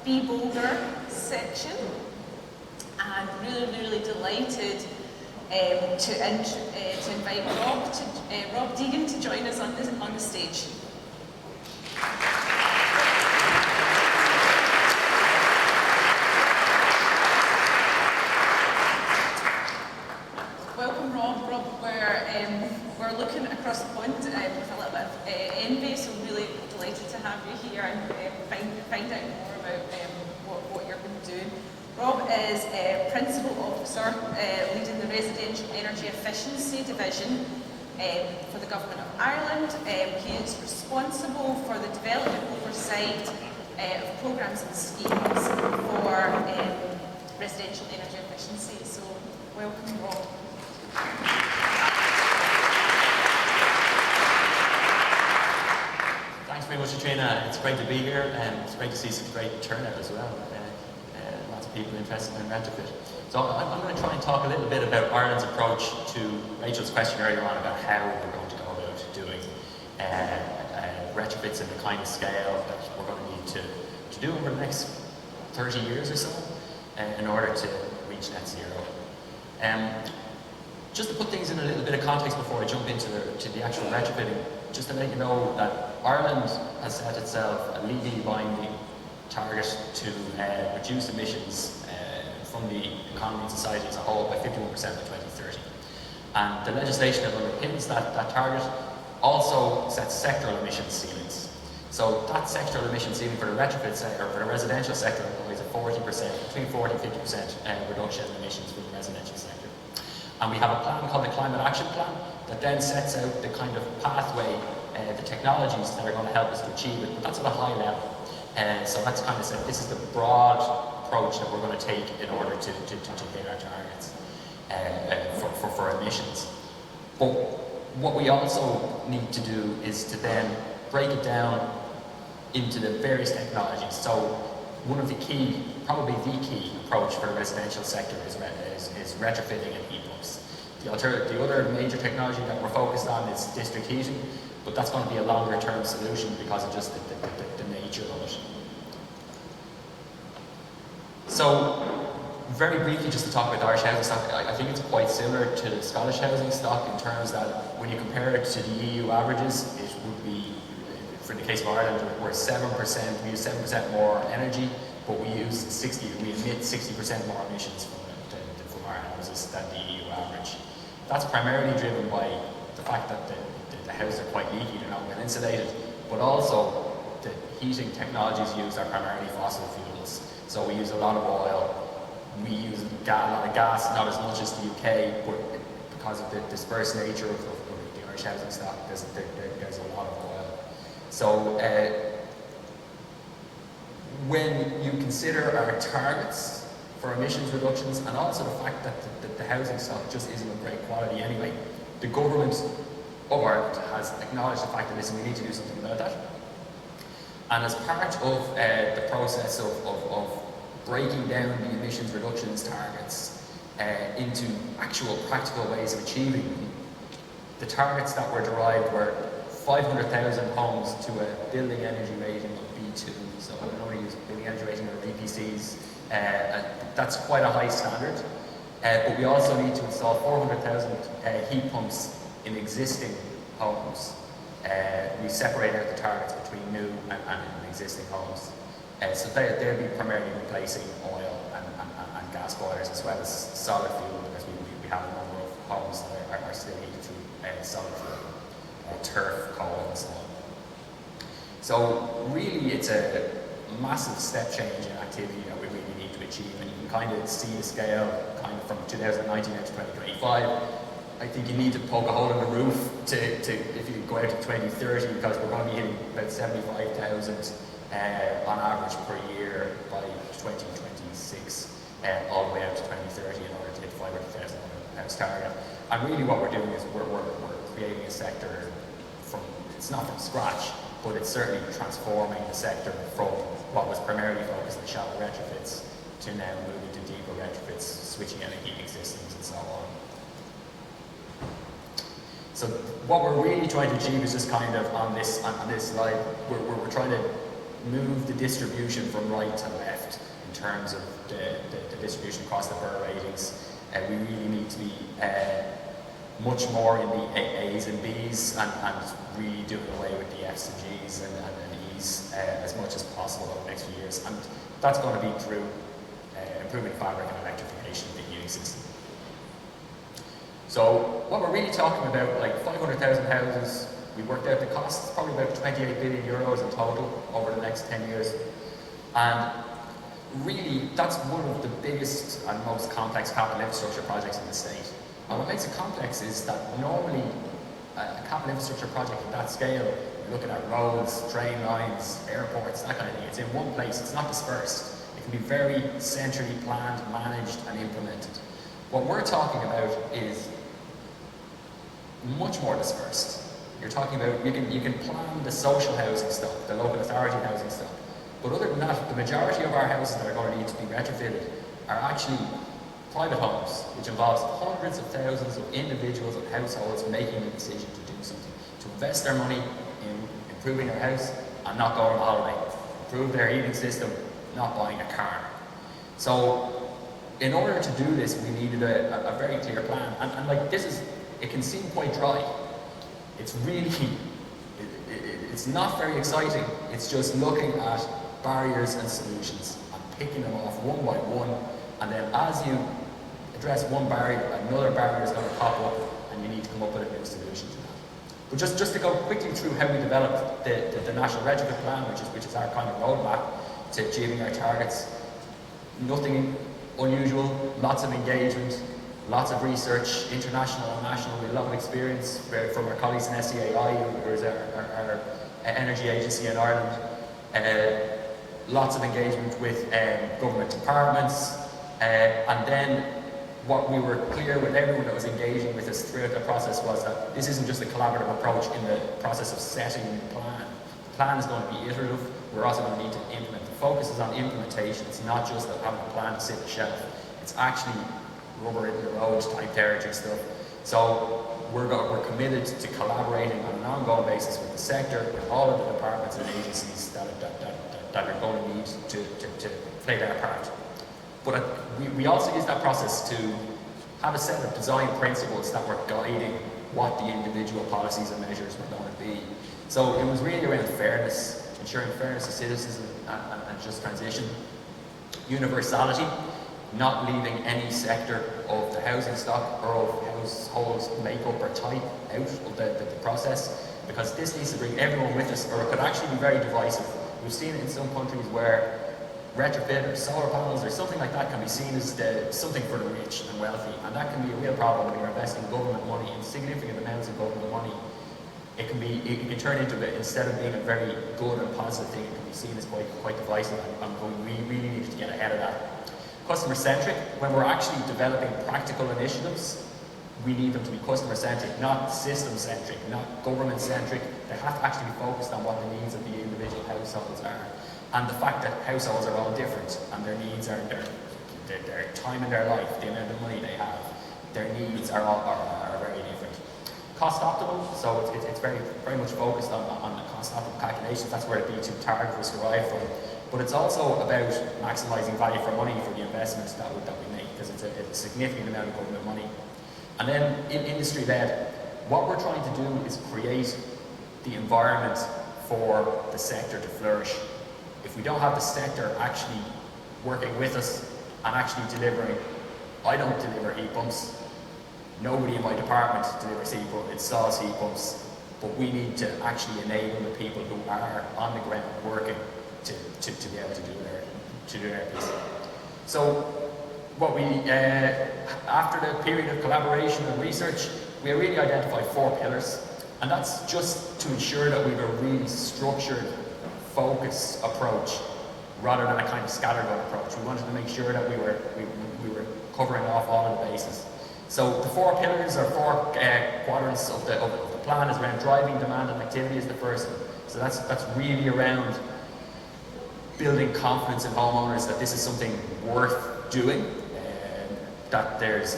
Be Bolder section, and really delighted to invite Rob Deegan to join us on the stage. Welcome, Rob. We're looking across the pond with a little bit of envy, so really delighted to have you here and find out more about what you're going to do. Rob is Principal Officer leading the Residential Energy Efficiency Division for the Government of Ireland. He is responsible for the development oversight of programmes and schemes for residential energy efficiency. So welcome, Rob. Thanks very much, Katrina. It's great to be here, and it's great to see such great turnout as well. Lots of people interested in Retrofit. So I'm going to try and talk a little bit about Ireland's approach to Rachel's question earlier on about how we're going to go about doing retrofits in the kind of scale that we're going to need to do over the next 30 years or so in order to reach net zero. Just to put things in a little bit of context before I jump into the actual retrofitting, just to let you know that Ireland has set itself a legally binding target to reduce emissions from the economy and society as a whole by 51% by 2030. And the legislation that underpins that target also sets sectoral emission ceilings. So that sectoral emission ceiling for the retrofit sector, or for the residential sector, is a 40%, between 40 and 50% reduction in emissions from the residential sector. And we have a plan called the Climate Action Plan that then sets out the kind of pathway, the technologies that are going to help us to achieve it, but that's at a high level. So that's kind of said, this is the broad approach that we're going to take in order to hit our targets for emissions. But what we also need to do is to then break it down into the various technologies. So one of the key, probably the key approach for the residential sector is retrofitting and heat pumps. The other major technology that we're focused on is district heating, but that's going to be a longer term solution because of just the nature of it. So, very briefly, just to talk about Irish housing stock, I think it's quite similar to the Scottish housing stock in terms that when you compare it to the EU averages, it would be, for the case of Ireland, we're 7%, we use 7% more energy, but we emit 60% more emissions from our houses than the EU average. That's primarily driven by the fact that the houses are quite leaky, they're not well insulated, but also the heating technologies used are primarily fossil fuels. So we use a lot of oil, we use a lot of gas, not as much as the UK, but because of the dispersed nature of the Irish housing stock, there's a lot of oil. So when you consider our targets for emissions reductions, and also the fact that the housing stock just isn't of great quality anyway, the government of Ireland has acknowledged the fact that, listen, we need to do something about that. And as part of the process of breaking down the emissions reductions targets into actual practical ways of achieving them, the targets that were derived were 500,000 homes to a building energy rating of B2. So I don't want to use building energy rating or BPCs. That's quite a high standard. But we also need to install 400,000 heat pumps in existing homes. We separate out the targets between new and existing homes. So they'll be primarily replacing oil and gas boilers as well as solid fuel, because we have a number of homes that are still heated through solid fuel, turf, coal and so on. So really it's a massive step change in activity that we really need to achieve, and you can kind of see the scale kind of from 2019 to 2025. I think you need to poke a hole in the roof to if you go out to 2030, because we're going to be hitting about 75,000 on average per year by 2026, all the way out to 2030 in order to hit 500,000 house target. And really what we're doing is we're creating a sector from, it's not from scratch, but it's certainly transforming the sector from what was primarily focused on shallow retrofits to now moving to deeper retrofits, switching out heating systems and so on. So what we're really trying to achieve is just kind of on this slide, we're trying to move the distribution from right to left in terms of the distribution across the BER ratings. We really need to be much more in the A's and B's and really doing away with the F's and G's and E's as much as possible over the next few years. And that's going to be through improving fabric and electrification of the heating system. So what we're really talking about, like 500,000 houses, we worked out the costs, probably about 28 billion euros in total over the next 10 years. And really, that's one of the biggest and most complex capital infrastructure projects in the state. And what makes it complex is that normally a capital infrastructure project of that scale, you're looking at roads, train lines, airports, that kind of thing. It's in one place, it's not dispersed. It can be very centrally planned, managed, and implemented. What we're talking about is much more dispersed. You're talking about, you can plan the social housing stock, the local authority housing stock. But other than that, the majority of our houses that are going to need to be retrofitted are actually private homes, which involves hundreds of thousands of individuals and households making the decision to do something, to invest their money in improving their house and not going on holiday, improve their heating system, not buying a car. So in order to do this, we needed a very clear plan. And like this is, it can seem quite dry. It's really, it's not very exciting. It's just looking at barriers and solutions and picking them off one by one. And then as you address one barrier, another barrier is going to pop up and you need to come up with a new solution to that. But just to go quickly through how we developed the National Retrofit Plan, which is our kind of roadmap to achieving our targets. Nothing unusual, lots of engagement, lots of research, international and national, with a lot of experience from our colleagues in SEAI, who is our energy agency in Ireland. Lots of engagement with government departments, and then what we were clear with everyone that was engaging with us throughout the process was that this isn't just a collaborative approach in the process of setting the plan. The plan is going to be iterative. We're also going to need to implement. The focus is on implementation. It's not just that having a plan to sit on the shelf. It's actually rubber in the road type territory stuff. So we're committed to collaborating on an ongoing basis with the sector, with all of the departments and agencies that are going to need to play their part. But we also use that process to have a set of design principles that were guiding what the individual policies and measures were going to be. So it was really around fairness, ensuring fairness to citizens and just transition. Universality, not leaving any sector of the housing stock or of households makeup or type out of the process, because this needs to bring everyone with us, or it could actually be very divisive. We've seen it in some countries where retrofit or solar panels or something like that can be seen as something for the rich and wealthy, and that can be a real problem when you're investing government money in significant amounts of government money. It can turn into, instead of being a very good and positive thing, it can be seen as quite divisive, and we really needed to get ahead of that. Customer-centric, when we're actually developing practical initiatives, we need them to be customer-centric, not system-centric, not government-centric. They have to actually be focused on what the needs of the individual households are. And the fact that households are all different, and their needs are their time in their life, the amount of money they have, their needs are very different. Cost optimal, so it's very much focused on the cost optimal calculations. That's where the B2 target was derived from. But it's also about maximising value for money for the investments that we make, because it's a significant amount of government money. And then in industry-led, what we're trying to do is create the environment for the sector to flourish. If we don't have the sector actually working with us and actually delivering, I don't deliver heat pumps. Nobody in my department delivers heat pumps, installs heat pumps, but we need to actually enable the people who are on the ground working to be able to do their piece. So what we, after the period of collaboration and research, we really identified 4 pillars, and that's just to ensure that we have a really structured, focused approach rather than a kind of scattergun approach. We wanted to make sure that we were covering off all of the bases. So the 4 pillars or 4 quadrants of the plan is around driving demand and activity is the first one. So that's really around building confidence in homeowners that this is something worth doing, that there's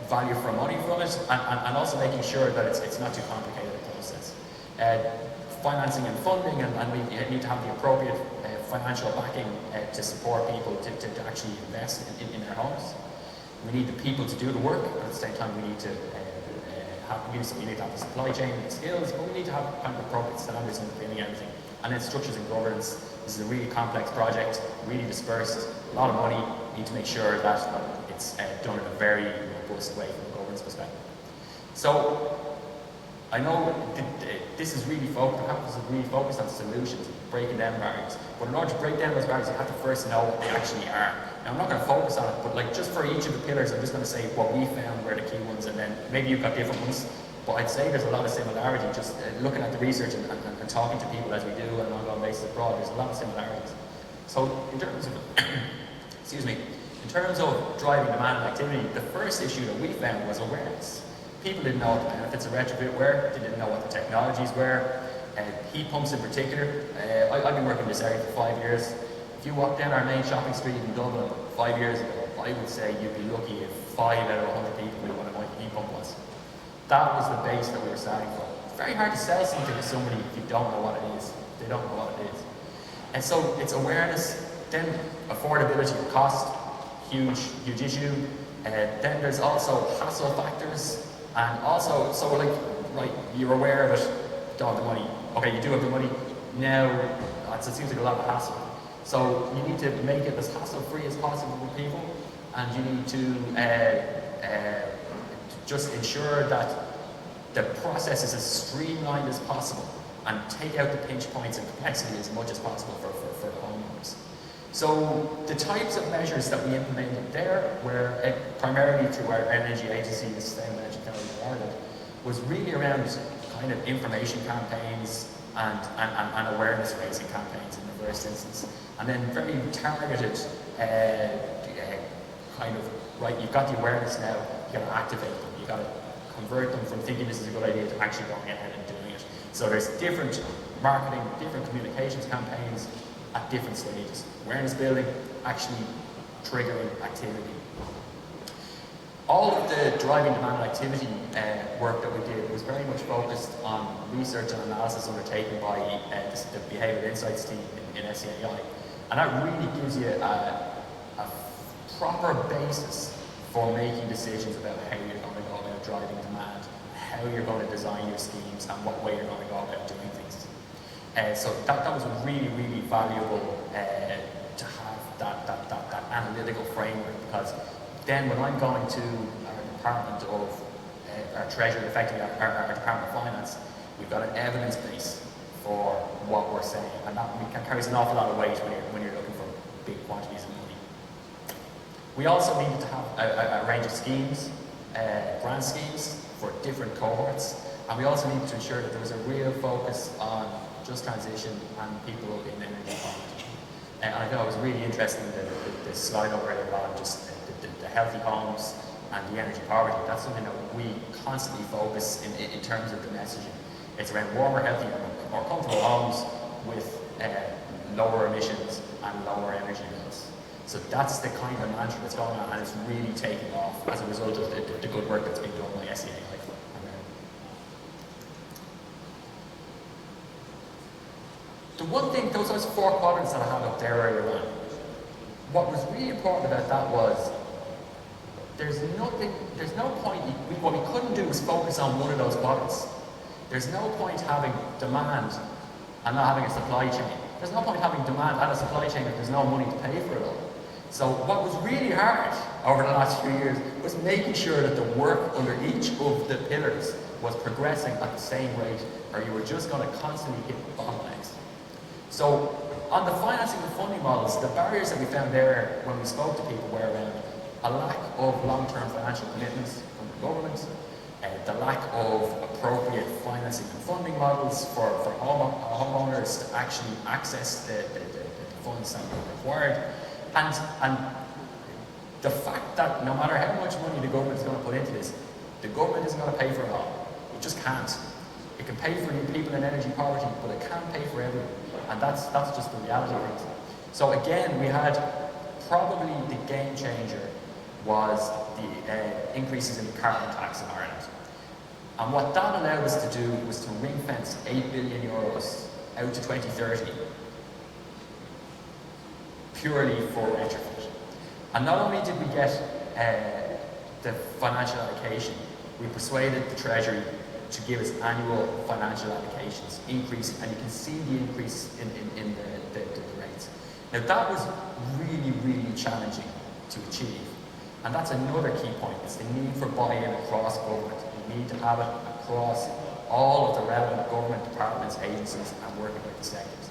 value for money from it, and also making sure that it's not too complicated a process. financing and funding, and we need to have the appropriate financial backing to support people to actually invest in their homes. We need the people to do the work, but at the same time we need to we need to have the supply chain skills, but we need to have kind of appropriate standards underpinning everything. And then structures and governance. This is a really complex project, really dispersed, a lot of money. We need to make sure that it's done in a very robust way from a governance perspective. So I know this is really focused on solutions, breaking down barriers. But in order to break down those barriers, you have to first know what they actually are. Now, I'm not going to focus on it, but like just for each of the pillars, I'm just going to say what we found were the key ones, and then maybe you've got different ones. But I'd say there's a lot of similarity, just looking at the research and talking to people as we do on an ongoing basis abroad, there's a lot of similarities. So in terms of, excuse me, in terms of driving demand and activity, the first issue that we found was awareness. People didn't know what the benefits of retrofit were, they didn't know what the technologies were, heat pumps in particular. I've been working in this area for 5 years. If you walk down our main shopping street in Dublin 5 years ago, I would say you'd be lucky if 5 out of 100 people knew what a heat pump was. That was the base that we were starting from. It's very hard to sell something to somebody if you don't know what it is. They don't know what it is. And so it's awareness, then affordability, cost, huge issue. Then there's also hassle factors. And also, so like, right, you're aware of it, don't have the money. Okay, you do have the money. Now, it seems like a lot of hassle. So you need to make it as hassle-free as possible for people. And you need to just ensure that the process is as streamlined as possible and take out the pinch points and complexity as much as possible for the homeowners. So the types of measures that we implemented there were primarily through our energy agency, the Sustainable Energy Council of Ireland, was really around kind of information campaigns and awareness raising campaigns in the first instance. And then very targeted kind of, right, you've got the awareness now, you've got to activate them, you've got to convert them from thinking this is a good idea to actually going ahead and doing it. So there's different marketing, different communications campaigns at different stages. Awareness building, actually triggering activity. All of the driving demand and activity work that we did was very much focused on research and analysis undertaken by the Behavioural Insights team in SCAI. And that really gives you a proper basis for making decisions about how you're going to go about driving demand, how you're going to design your schemes, and what way you're going to go about doing things. So that was really, really valuable to have that analytical framework, because then when I'm going to our department of our treasury, effectively our department of finance, we've got an evidence base for what we're saying, and that carries an awful lot of weight when you're looking for big quantities of money. We also needed to have a range of schemes, grant schemes for different cohorts, and we also needed to ensure that there was a real focus on just transition and people in energy poverty. And I know I was really interested in the slide over earlier on, just the healthy homes and the energy poverty. That's something that we constantly focus in terms of the messaging. It's around warmer, healthier, more comfortable homes with lower emissions and lower energy bills. So that's the kind of mantra that's going on, and it's really taking off as a result of the good work that's been done by SCAI. The one thing, those 4 quadrants that I had up there earlier on, what was really important about that was there's no point, what we couldn't do was focus on one of those quadrants. There's no point having demand and not having a supply chain. There's no point having demand and a supply chain if there's no money to pay for it all. So what was really hard over the last few years was making sure that the work under each of the pillars was progressing at the same rate, or you were just going to constantly hit bottlenecks. So on the financing and funding models, the barriers that we found there when we spoke to people were around a lack of long-term financial commitments from the government, the lack of appropriate financing and funding models for homeowners to actually access the funds that were required, and the fact that no matter how much money the government is going to put into this, the government isn't going to pay for it all. It just can't. It can pay for people in energy poverty, but it can't pay for everyone. And that's just the reality of things. So again, we had probably the game changer was the increases in carbon tax in Ireland. And what that allowed us to do was to ring fence €8 billion out to 2030, purely for retrofit. And not only did we get the financial allocation, we persuaded the Treasury to give us annual financial allocations, increase, and you can see the increase in the rates. Now that was really, really challenging to achieve. And that's another key point, is the need for buy-in across government. You need to have it across all of the relevant government departments, agencies, and working with the sectors.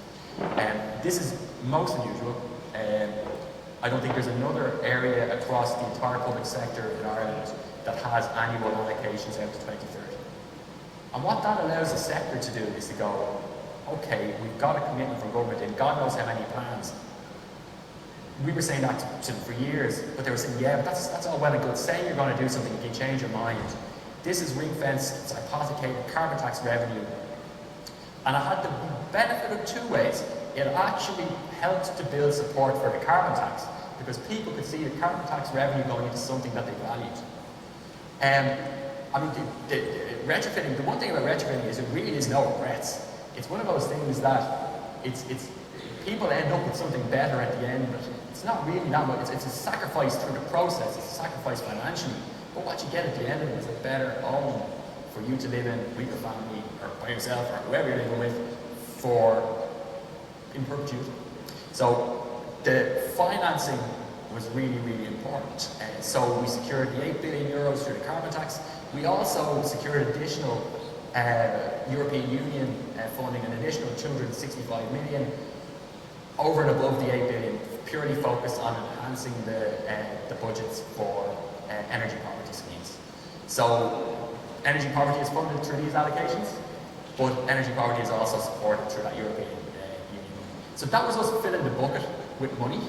This is most unusual. I don't think there's another area across the entire public sector in Ireland that has annual allocations out to 2030. And what that allows the sector to do is to go, okay, we've got a commitment from government in God knows how many plans. We were saying that to them for years, but they were saying, yeah, but that's all well and good. Say you're going to do something, you can change your mind. This is ring-fenced, it's hypothecated, carbon tax revenue. And it had the benefit of two ways. It actually helped to build support for the carbon tax, because people could see the carbon tax revenue going into something that they valued. I mean, the retrofitting, the one thing about retrofitting is it really is no regrets. It's one of those things that people end up with something better at the end, but it's not really that much. It's a sacrifice through the process, it's a sacrifice financially, but what you get at the end of it is a better home for you to live in with your family, or by yourself, or whoever you're living with, in perpetuity. So the financing was really, really important. So we secured the €8 billion through the carbon tax. We also secured additional European Union funding, an additional €265 million over and above the €8 billion, purely focused on enhancing the budgets for energy poverty schemes. So energy poverty is funded through these allocations, but energy poverty is also supported through that European Union. So that was us filling the bucket with money.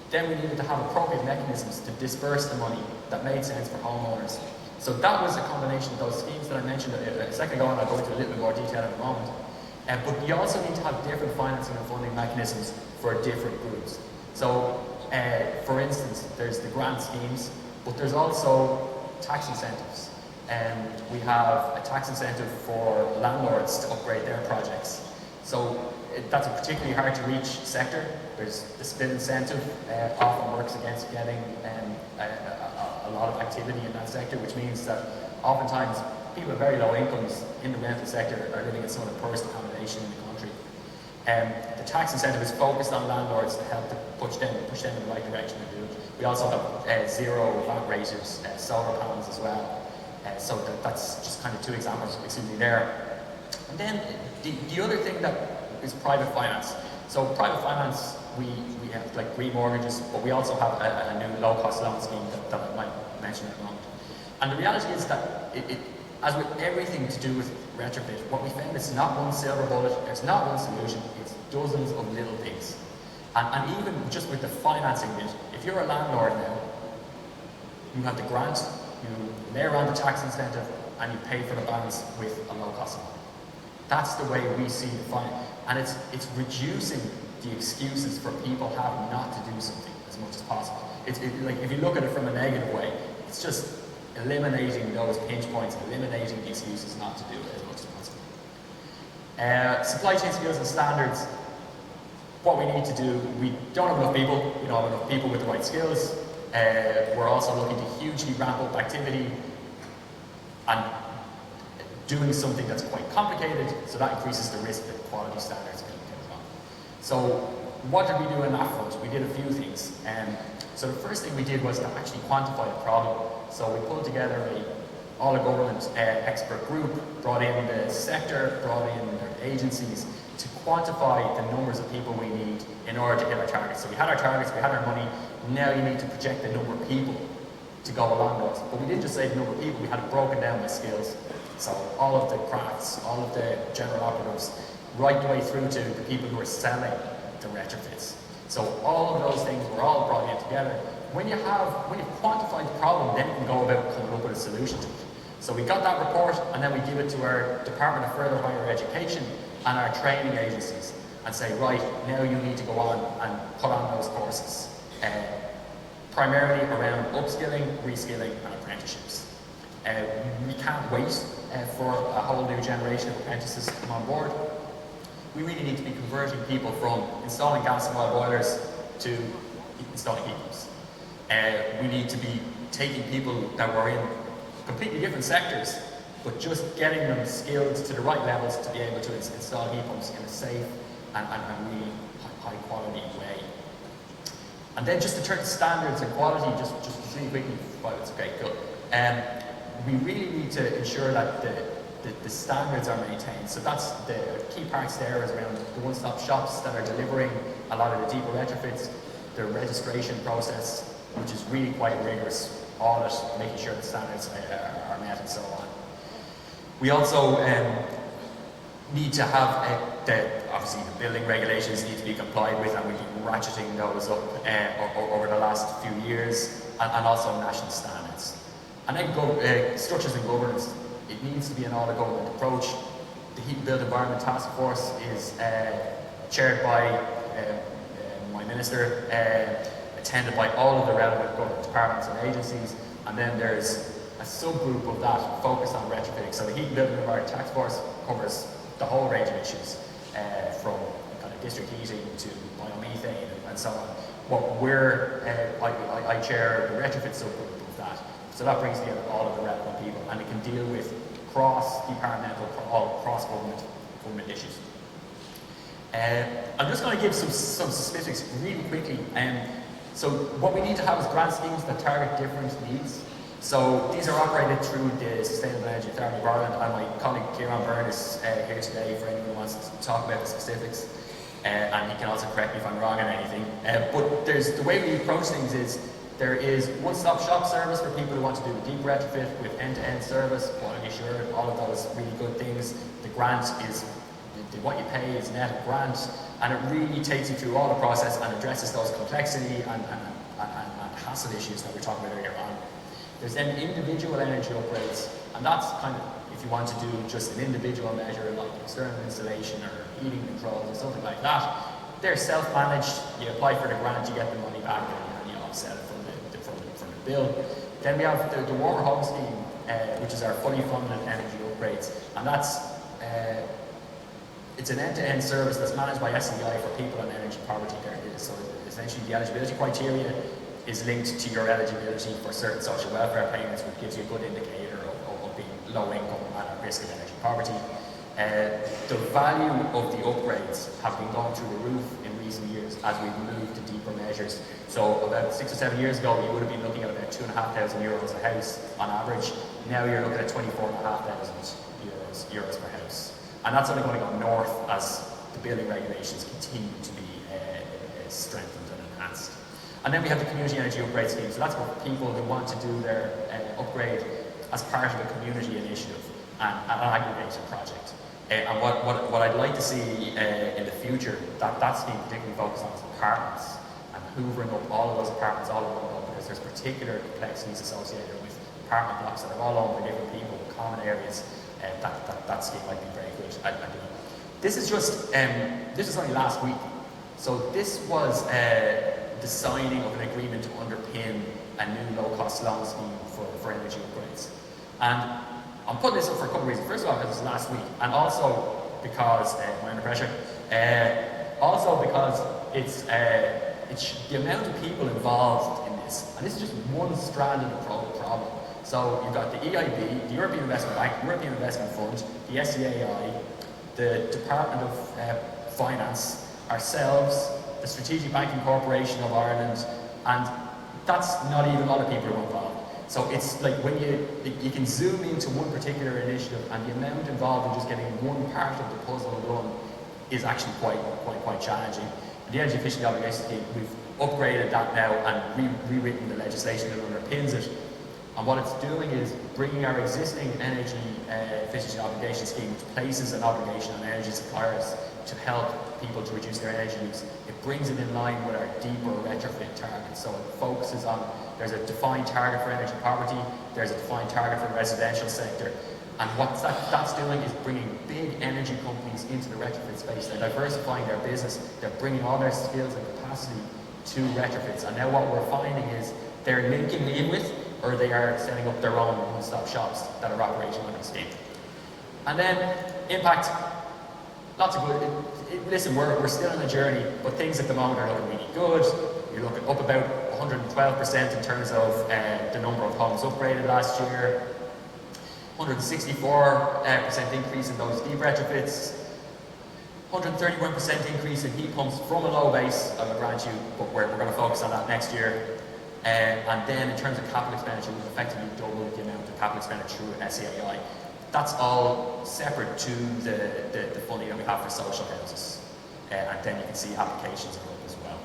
Then we needed to have appropriate mechanisms to disperse the money that made sense for homeowners. So that was a combination of those schemes that I mentioned a second ago, and I'll go into a little bit more detail in a moment. But you also need to have different financing and funding mechanisms for different groups. So, for instance, there's the grant schemes, but there's also tax incentives. We have a tax incentive for landlords to upgrade their projects. So that's a particularly hard to reach sector. There's the spill incentive, often works against getting a lot of activity in that sector, which means that oftentimes people with very low incomes in the rental sector are living in some of the poorest accommodation in the country. The tax incentive is focused on landlords to help to push them in the right direction to do it. We also have zero VAT raters, solar panels as well. So that's just kind of two examples we see there. And then the other thing that is private finance. So private finance, we have like green mortgages, but we also have a new low-cost loan scheme that I might mention in a moment. And the reality is that as with everything to do with retrofit, what we found is not one silver bullet, there's not one solution, it's dozens of little things. And even just with the financing bit, if you're a landlord now, you have the grant, you layer on the tax incentive, and you pay for the balance with a low-cost loan. That's the way we see the finance. And it's reducing the excuses for people having not to do something as much as possible. Like if you look at it from a negative way, it's just eliminating those pinch points, eliminating the excuses not to do it as much as possible. Supply chain skills and standards. What we need to do, we don't have enough people, we don't have enough people with the right skills. We're also looking to hugely ramp up activity and doing something that's quite complicated, so that increases the risk that quality standards can get wrong. So what did we do in that front? We did a few things. So the first thing we did was to actually quantify the problem. So we pulled together all the government expert group, brought in the sector, brought in their agencies to quantify the numbers of people we need in order to hit our targets. So we had our targets, we had our money, now you need to project the number of people to go along those. But we didn't just say the number of people, we had it broken down by skills. So all of the crafts, all of the general operatives, right the way through to the people who are selling the retrofits. So all of those things were all brought in together. When you've quantified the problem, then you can go about coming up with a solution to it. So we got that report, and then we give it to our Department of Further Higher Education and our training agencies and say, right, now you need to go on and put on those courses. Primarily around upskilling, reskilling, and apprenticeships. We can't wait for a whole new generation of apprentices to come on board. We really need to be converting people from installing gas and oil boilers to installing heat pumps. We need to be taking people that were in completely different sectors, but just getting them skilled to the right levels to be able to install heat pumps in a safe and really high quality way. And then just to turn to standards and quality, just really quickly, well, it's okay, cool. We really need to ensure that the standards are maintained. So that's the key parts there is around the one-stop shops that are delivering a lot of the deeper retrofits, the registration process, which is really quite rigorous, audit, making sure the standards are met and so on. We also need to have, obviously the building regulations need to be complied with, and we've been ratcheting those up over the last few years, and also national standards. And then structures and governance. It needs to be an all-government approach. The Heat and Build Environment Task Force is chaired by my minister, attended by all of the relevant government departments and agencies, and then there's a subgroup of that focused on retrofitting. So the Heat and Build Environment Task Force covers the whole range of issues, from kind of district heating to biomethane and so on. What I chair the retrofit subgroup of that. So that brings together all of the relevant people, and it can deal with cross-departmental, cross-government issues. I'm just going to give some specifics really quickly. So what we need to have is grant schemes that target different needs. So these are operated through the Sustainable Energy Authority of Ireland, and my colleague Kieran Byrne is here today for anyone who wants to talk about the specifics. And he can also correct me if I'm wrong on anything. But the way we approach things is there is one-stop shop service for people who want to do a deep retrofit with end-to-end service, quality assured, all of those really good things. The grant is, what you pay is net grant, and it really takes you through all the process and addresses those complexity and hassle issues that we were talking about earlier on. There's then individual energy upgrades, and that's kind of, if you want to do just an individual measure like external installation or heating controls or something like that, they're self-managed. You apply for the grant, you get the money back, and you offset it from the bill. Then we have the Warmer Home Scheme, which is our fully funded energy upgrades, and that's it's an end-to-end service that's managed by SEI for people on energy poverty. So essentially, the eligibility criteria is linked to your eligibility for certain social welfare payments, which gives you a good indicator of being low income and at risk of energy poverty. The value of the upgrades have been going through the roof in recent years as we've moved to deeper measures. So about 6 or 7 years ago, you would have been looking at about €2,500 a house on average. Now you're looking at €24,500 per house. And that's only going to go north as the building regulations continue to be strengthened and enhanced. And then we have the Community Energy Upgrade Scheme. So that's for people who want to do their upgrade as part of a community initiative and an aggregated project. And what I'd like to see in the future, that's being particularly focused on is apartments and hoovering up all of those apartments all over the world, because there's particular complexities associated with apartment blocks that are all owned by different people, common areas. That scheme might be very good at doing. This is just, this was only last week. So this was the signing of an agreement to underpin a new low-cost loan scheme for energy upgrades. And I'm putting this up for a couple of reasons. First of all, because it's last week, and also because, am I under pressure? Also because it's the amount of people involved in this, and this is just one strand of the problem. So you've got the EIB, the European Investment Bank, European Investment Fund, the SEAI, the Department of Finance, ourselves, the Strategic Banking Corporation of Ireland, and that's not even a lot of people who are involved. So it's like when you can zoom into one particular initiative, and the amount involved in just getting one part of the puzzle done is actually quite challenging. The Energy Efficiency Obligation Scheme, we've upgraded that now and rewritten the legislation that underpins it. And what it's doing is bringing our existing Energy Efficiency Obligation Scheme, which places an obligation on energy suppliers to help people to reduce their energy use. It brings it in line with our deeper retrofit targets. So it focuses on, there's a defined target for energy poverty, there's a defined target for the residential sector. And what that's doing is bringing big energy companies into the retrofit space. They're diversifying their business, they're bringing all their skills and capacity to retrofits. And now what we're finding is they're linking in with, or they are setting up their own one-stop shops that are operating under the scheme. And then impact, lots of good. Listen, we're still on a journey, but things at the moment are looking really good. You're looking up about 112% in terms of the number of homes upgraded last year. 164% increase in those deep retrofits. 131% increase in heat pumps from a low base, I will grant you, but we're going to focus on that next year. And then in terms of capital expenditure, we've effectively doubled the amount of capital expenditure through SEAI. That's all separate to the funding that we have for social houses. And then you can see applications are up as well.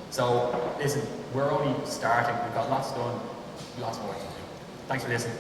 So listen, we're only starting, we've got lots done, lots more to do. Thanks for listening.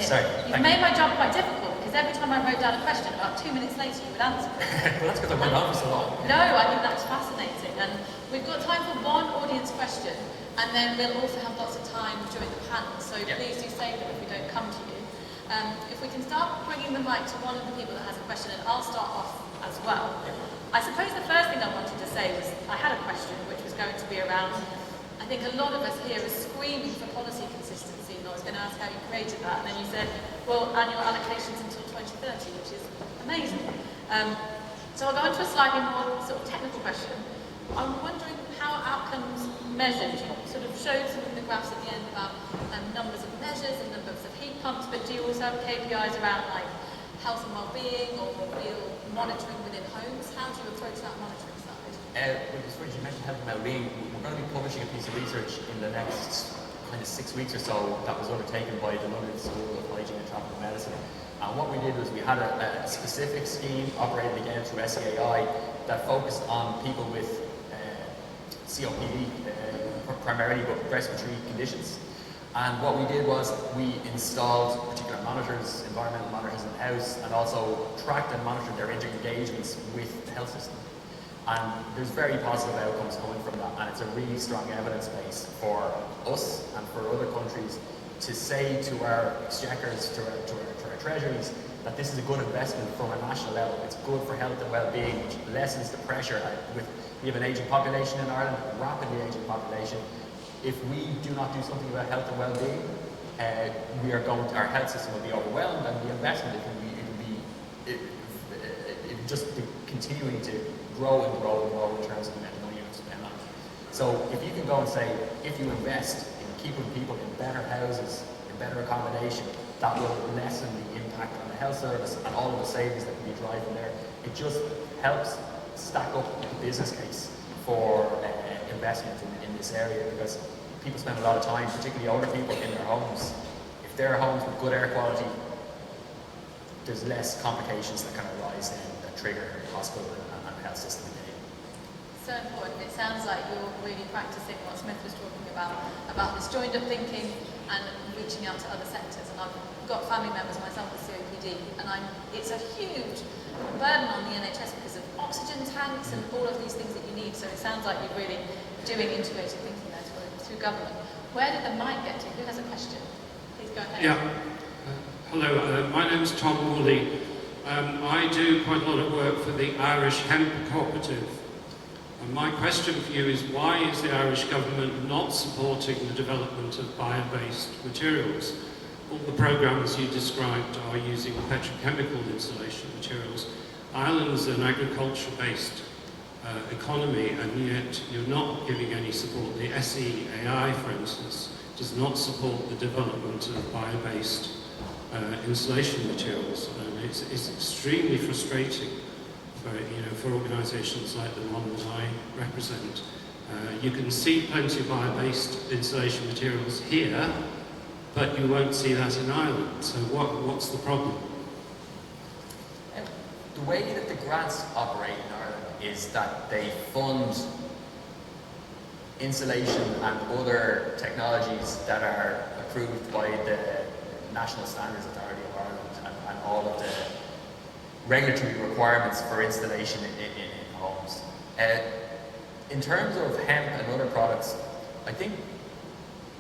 Sorry, you've made my job quite difficult, because every time I wrote down a question, about 2 minutes later you would answer it. Well, that's because I went on for so long. No, I think that's fascinating. And we've got time for one audience question, and then we'll also have lots of time during the panel, so please do save them if we don't come to you. If we can start bringing the mic to one of the people that has a question, and I'll start off as well. I suppose the first thing I wanted to say was, I had a question which was going to be around, I think a lot of us here are screaming for policy consistency, and I was going to ask how you created that, and then you said, well, annual allocations until 2030, which is amazing. So I'll go into a slightly more sort of technical question. I'm wondering how outcomes measured. You sort of showed some of the graphs at the end about numbers of measures and numbers of heat pumps, but do you also have KPIs around like health and well-being or real monitoring within homes? How do you approach that monitoring side? As far as you mentioned health and well-being, we're going to be publishing a piece of research in the next kind of 6 weeks or so that was undertaken by the London School of Hygiene and Tropical Medicine. And what we did was we had a specific scheme operated again through SEAI that focused on people with COPD primarily, but respiratory conditions. And what we did was we installed particular monitors, environmental monitors in the house, and also tracked and monitored their inter-engagements with the health system. And there's very positive outcomes coming from that, and it's a really strong evidence base for us and for other countries to say to our exchequers, to our treasuries, that this is a good investment from a national level. It's good for health and well-being, which lessens the pressure. We have an aging population in Ireland, a rapidly aging population. If we do not do something about health and well-being, our health system will be overwhelmed, and the investment it will just be continuing to grow and grow and grow in terms of the amount of money you have to spend on it. So if you can go and say, if you invest in keeping people in better houses, in better accommodation, that will lessen the impact on the health service and all of the savings that can be driving there. It just helps stack up the business case for investment in this area, because people spend a lot of time, particularly older people, in their homes. If they're homes with good air quality, there's less complications that can arise then that trigger hospital and health system again. So important. It sounds like you're really practicing what Smith was talking about this joined up thinking and reaching out to other sectors. And I've got family members myself with COPD, and it's a huge burden on the NHS because of oxygen tanks and all of these things that you need. So it sounds like you're really doing integrated thinking there through government. Where did the mic get to? Who has a question? Please go ahead. Yeah. Hello, my name is Tom Woolley. I do quite a lot of work for the Irish Hemp Cooperative. And my question for you is, why is the Irish government not supporting the development of bio-based materials? All the programmes you described are using petrochemical insulation materials. Ireland's an agriculture-based economy, and yet you're not giving any support. The SEAI, for instance, does not support the development of bio-based insulation materials, and it's extremely frustrating for organisations like the one that I represent. You can see plenty of bio-based insulation materials here, but you won't see that in Ireland. So what's the problem? The way that the grants operate in Ireland is that they fund insulation and other technologies that are approved by the National Standards Authority of Ireland and all of the regulatory requirements for installation in homes. In terms of hemp and other products, I think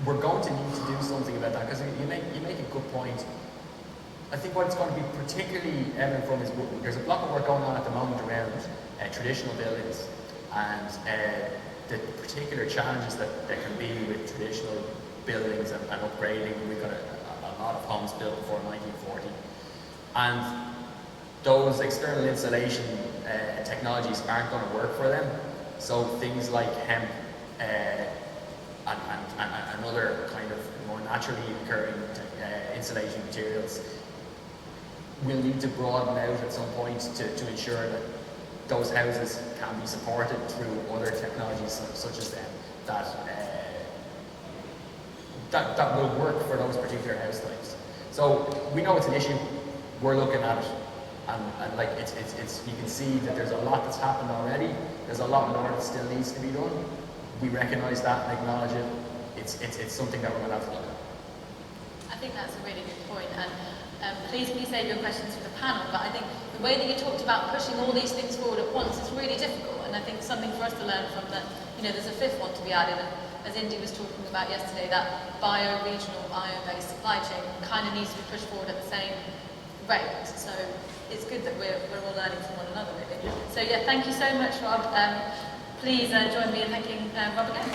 we're going to need to do something about that, because you make a good point. I think what it's going to be particularly evident from is there's a block of work going on at the moment around traditional buildings and the particular challenges that there can be with traditional buildings and upgrading. We've got a lot of homes built before 1940, and those external insulation technologies aren't going to work for them. So things like hemp and other kind of more naturally occurring insulating materials will need to broaden out at some point to ensure that those houses can be supported through other technologies such as them that will work for those particular house types. So we know it's an issue. We're looking at it, and like it's you can see that there's a lot that's happened already. There's a lot more that still needs to be done. We recognise that and acknowledge it. It's something that we're going to have to look at. I think that's a really good point, and please save your questions for the panel, but I think the way that you talked about pushing all these things forward at once is really difficult, and I think something for us to learn from that, there's a fifth one to be added, and as Indy was talking about yesterday, that bio-regional, bio-based supply chain kind of needs to be pushed forward at the same rate, so it's good that we're all learning from one another, really. So yeah, thank you so much, Rob. Please join me in thanking Rob again.